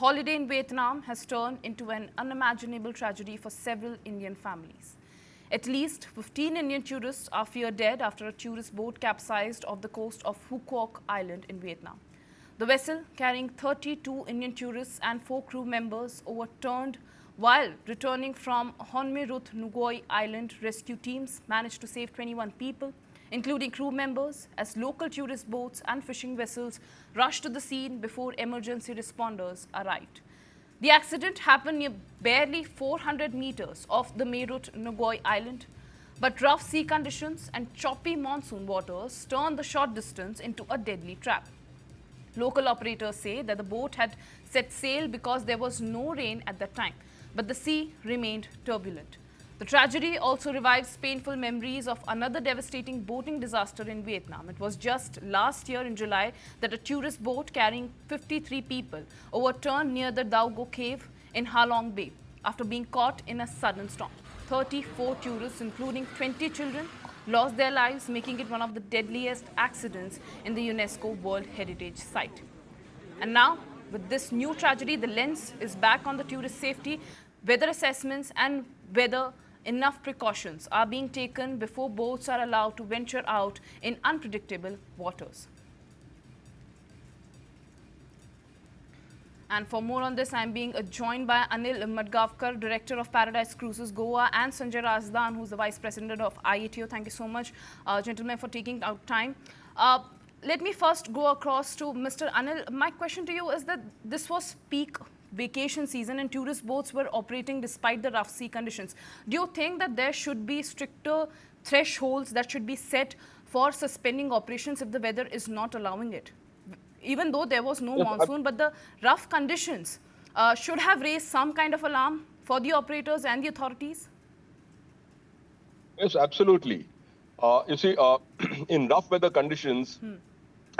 holiday in Vietnam has turned into an unimaginable tragedy for several Indian families. At least 15 Indian tourists are feared dead after a tourist boat capsized off the coast of Phu Quoc Island in Vietnam. The vessel, carrying 32 Indian tourists and 4 crew members, overturned while returning from May Rut Ngoai Island. Rescue teams managed to save 21 people, including crew members, as local tourist boats and fishing vessels rushed to the scene before emergency responders arrived. The accident happened near barely 400 meters off the May Rut Ngoai Island, but rough sea conditions and choppy monsoon waters turned the short distance into a deadly trap. Local operators say that the boat had set sail because there was no rain at that time, but the sea remained turbulent. The tragedy also revives painful memories of another devastating boating disaster in Vietnam. It was just last year in July that a tourist boat carrying 53 people overturned near the Dao Go cave in Ha Long Bay after being caught in a sudden storm. 34 tourists, including 20 children, lost their lives, making it one of the deadliest accidents in the UNESCO World Heritage Site. And now, with this new tragedy, the lens is back on the tourist safety, weather assessments, and whether enough precautions are being taken before boats are allowed to venture out in unpredictable waters. And for more on this, I'm being joined by Anil Madgavkar, Director of Paradise Cruises Goa, and Sanjay Razdan, who's the Vice President of IATO. Thank you so much, gentlemen, for taking out time. Let me first go across to Mr. Anil. My question to you is that this was peak vacation season and tourist boats were operating despite the rough sea conditions. Do you think that there should be stricter thresholds that should be set for suspending operations if the weather is not allowing it? Even though there was no monsoon, but the rough conditions should have raised some kind of alarm for the operators and the authorities? Yes, absolutely. You see, in rough weather conditions,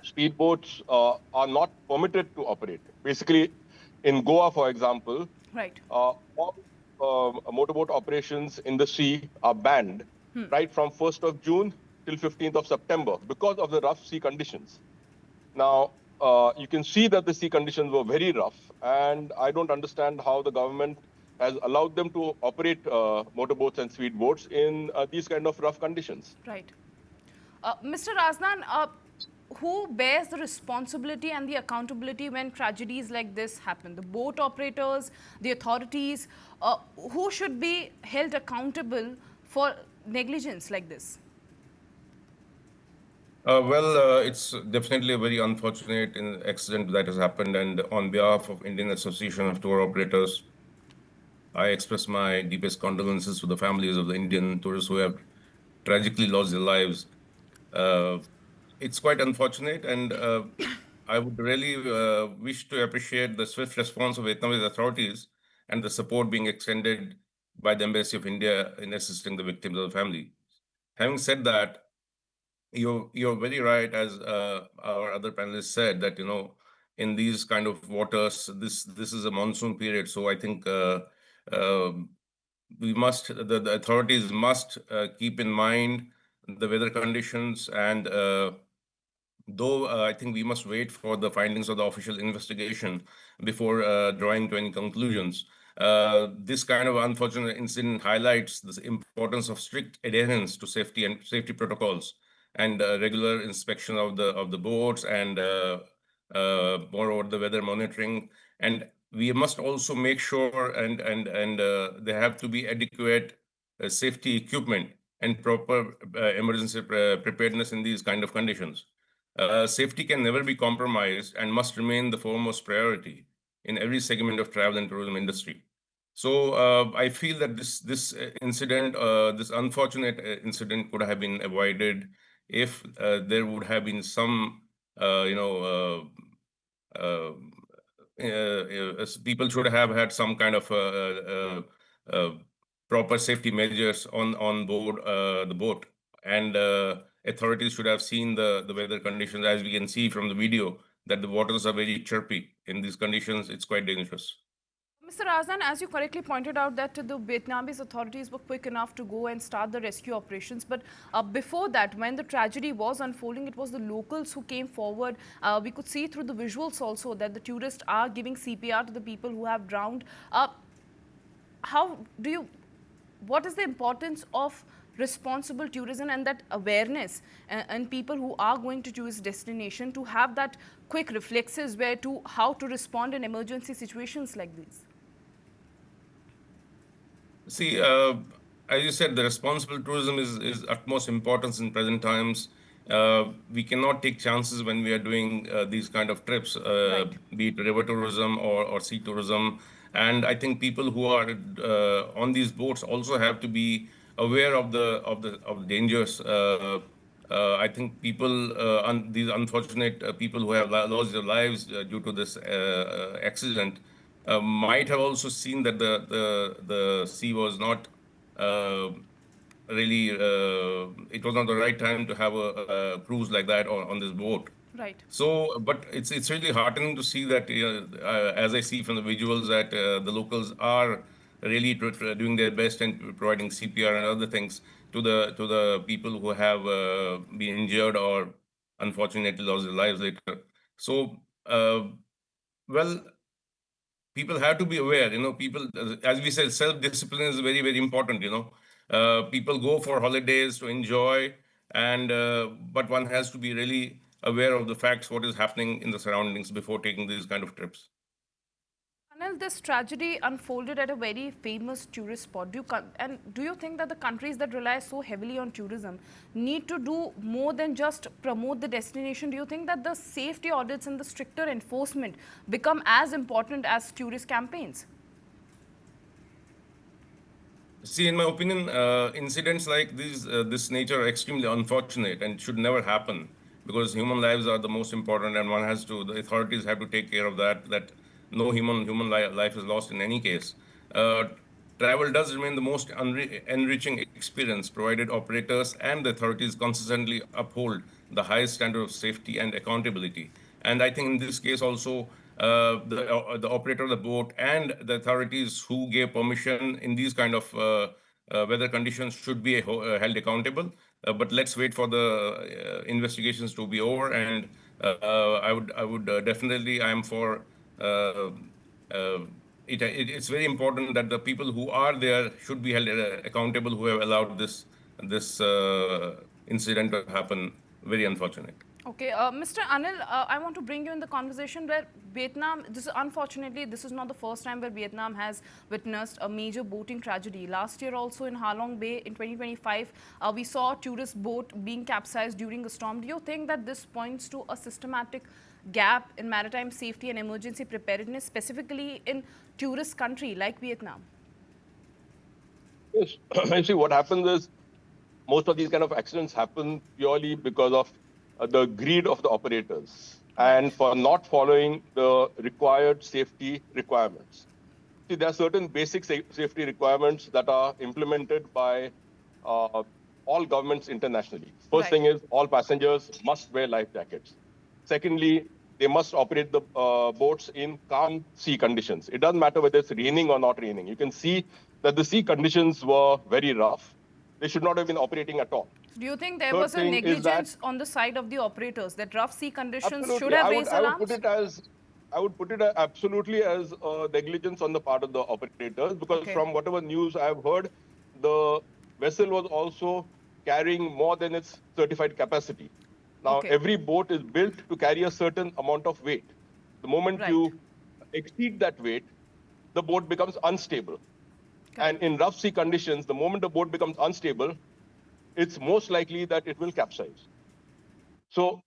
speedboats are not permitted to operate. Basically, in Goa, for example, right, all motorboat operations in the sea are banned right from 1st of June till 15th of September because of the rough sea conditions. Now, you can see that the sea conditions were very rough, and I don't understand how the government has allowed them to operate motorboats and speedboats in these kind of rough conditions. Right. Mr. Razdan, who bears the responsibility and the accountability when tragedies like this happen? The boat operators, the authorities, who should be held accountable for negligence like this? It's definitely a very unfortunate accident that has happened, and on behalf of Indian Association of Tour Operators, I express my deepest condolences to the families of the Indian tourists who have tragically lost their lives. It's quite unfortunate, and I would really wish to appreciate the swift response of Vietnamese authorities and the support being extended by the Embassy of India in assisting the victims of the family. Having said that, you're very right, as our other panelists said, that in these kind of waters, this is a monsoon period. So I think we must, the authorities must keep in mind the weather conditions, and though I think we must wait for the findings of the official investigation before drawing to any conclusions. This kind of unfortunate incident highlights the importance of strict adherence to safety protocols and regular inspection of the boats, and moreover the weather monitoring. And we must also make sure and there have to be adequate safety equipment and proper emergency preparedness in these kind of conditions. Safety can never be compromised and must remain the foremost priority in every segment of travel and tourism industry. So I feel that this incident, this unfortunate incident, could have been avoided if there would have been some, people should have had some kind of proper safety measures on board the boat, and authorities should have seen the weather conditions. As we can see from the video, that the waters are very chirpy. In these conditions, it's quite dangerous. Mr. Razan, as you correctly pointed out that the Vietnamese authorities were quick enough to go and start the rescue operations. But before that, when the tragedy was unfolding, it was the locals who came forward. We could see through the visuals also that the tourists are giving CPR to the people who have drowned. How do you, what is the importance of responsible tourism and that awareness and people who are going to choose destination to have that quick reflexes where to how to respond in emergency situations like these? See, as you said, the responsible tourism is utmost importance in present times. We cannot take chances when we are doing these kind of trips, Right. be it river tourism or sea tourism. And I think people who are on these boats also have to be aware of the dangers. I think people, these unfortunate people who have lost their lives due to this accident, might have also seen that the sea was not uh, really it was not the right time to have a cruise like that on this boat. Right. So, but it's really heartening to see that, as I see from the visuals, that the locals are really doing their best and providing CPR and other things to the people who have been injured or unfortunately lost their lives later. So, well, people have to be aware. People, as we said, self-discipline is very, very important. People go for holidays to enjoy, and but one has to be really aware of the facts, what is happening in the surroundings before taking these kind of trips. Anil, this tragedy unfolded at a very famous tourist spot. Do you think that the countries that rely so heavily on tourism need to do more than just promote the destination? Do you think that the safety audits and the stricter enforcement become as important as tourist campaigns? See, in my opinion, incidents like this nature are extremely unfortunate and should never happen, because human lives are the most important, and the authorities have to take care of that no life is lost in any case. Uh, Travel does remain the most enriching experience, provided operators and the authorities consistently uphold the highest standard of safety and accountability. And I think in this case also, the operator of the boat and the authorities who gave permission in these kind of weather conditions should be held accountable. But let's wait for the investigations to be over. And I would definitely, I am for. Uh, it's very important that the people who are there should be held accountable, who have allowed this incident to happen. Very unfortunate. Okay, Mr. Anil, I want to bring you in the conversation where Vietnam, unfortunately, this is not the first time where Vietnam has witnessed a major boating tragedy. Last year also in Ha Long Bay in 2025, we saw a tourist boat being capsized during a storm. Do you think that this points to a systematic gap in maritime safety and emergency preparedness, specifically in tourist country like Vietnam? Yes. You see, what happens is most of these kind of accidents happen purely because of the greed of the operators and for not following the required safety requirements. See, there are certain basic safety requirements that are implemented by all governments internationally. First thing is all passengers must wear life jackets. Secondly, they must operate the boats in calm sea conditions. It doesn't matter whether it's raining or not raining. You can see that the sea conditions were very rough. They should not have been operating at all. Do you think there was a negligence on the side of the operators, that rough sea conditions should have raised alarms? I would put it absolutely as negligence on the part of the operators, because from whatever news I've heard, the vessel was also carrying more than its certified capacity. Now, every boat is built to carry a certain amount of weight. The moment you exceed that weight, the boat becomes unstable. And in rough sea conditions, the moment the boat becomes unstable, it's most likely that it will capsize. So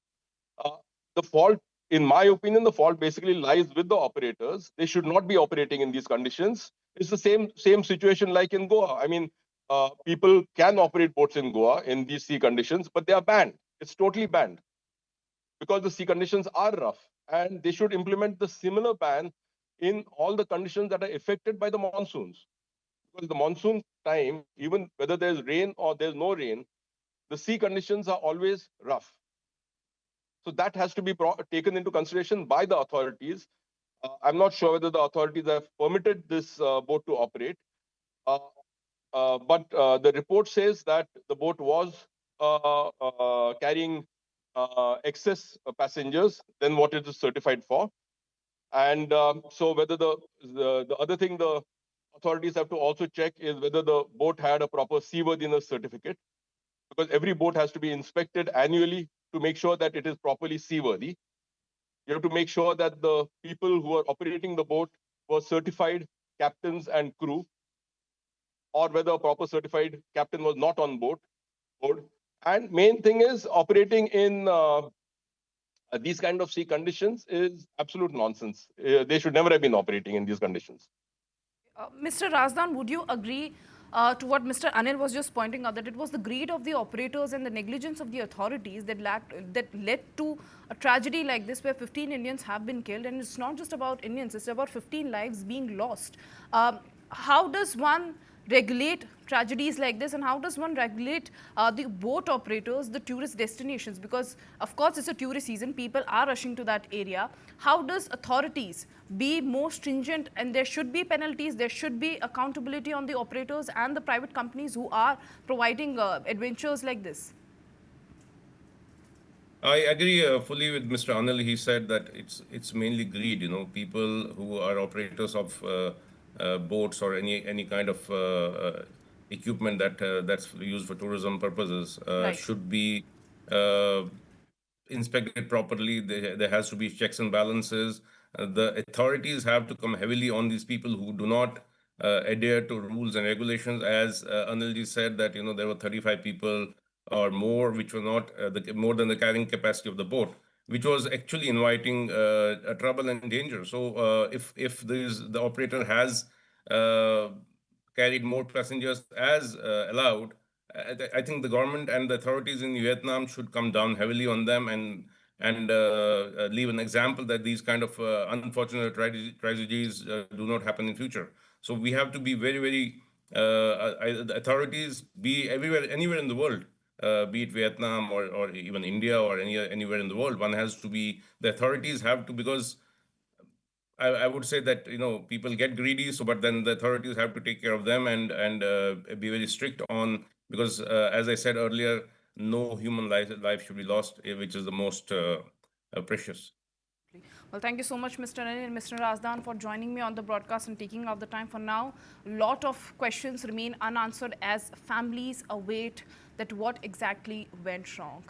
the fault, in my opinion, the fault basically lies with the operators. They should not be operating in these conditions. It's the same situation like in Goa. I mean, people can operate boats in Goa in these sea conditions, but they are banned. It's totally banned because the sea conditions are rough, and they should implement the similar ban in all the conditions that are affected by the monsoons. Because the monsoon time, even whether there's rain or there's no rain, the sea conditions are always rough. So that has to be taken into consideration by the authorities. I'm not sure whether the authorities have permitted this boat to operate. But the report says that the boat was carrying excess passengers than what it is certified for. And so whether the other thing the authorities have to also check is whether the boat had a proper seaworthiness certificate, because every boat has to be inspected annually to make sure that it is properly seaworthy. You have to make sure that the people who are operating the boat were certified captains and crew, or whether a proper certified captain was not on board. And main thing is operating in these kind of sea conditions is absolute nonsense. They should never have been operating in these conditions. Mr. Razdan, would you agree to what Mr. Anil was just pointing out, that it was the greed of the operators and the negligence of the authorities that led to a tragedy like this, where 15 Indians have been killed? And it's not just about Indians, it's about 15 lives being lost. How does one regulate tragedies like this, and how does one regulate the boat operators, the tourist destinations? Because of course it's a tourist season, people are rushing to that area. How does authorities be more stringent, and there should be penalties, there should be accountability on the operators and the private companies who are providing adventures like this? I agree fully with Mr. Anil. He said that it's mainly greed. You know, people who are operators of boats or any kind of equipment that's used for tourism purposes Right. should be uh, inspected properly. There has to be checks and balances. The authorities have to come heavily on these people who do not adhere to rules and regulations. As Anilji said, that there were 35 people or more, which were not more than the carrying capacity of the boat, which was actually inviting trouble and danger. So if the operator has uh, carried more passengers as allowed, I think the government and the authorities in Vietnam should come down heavily on them and leave an example that these kind of unfortunate tragedies do not happen in future. So we have to be very, very the authorities be everywhere, anywhere in the world, be it Vietnam or even India or anywhere in the world. One has to be, the authorities have to, because I would say that people get greedy, so but then the authorities have to take care of them and be very strict on, because as I said earlier, no human life should be lost, which is the most precious. Well, thank you so much, Mr. Anil and Mr. Razdan, for joining me on the broadcast and taking out the time. For now, a lot of questions remain unanswered as families await that what exactly went wrong.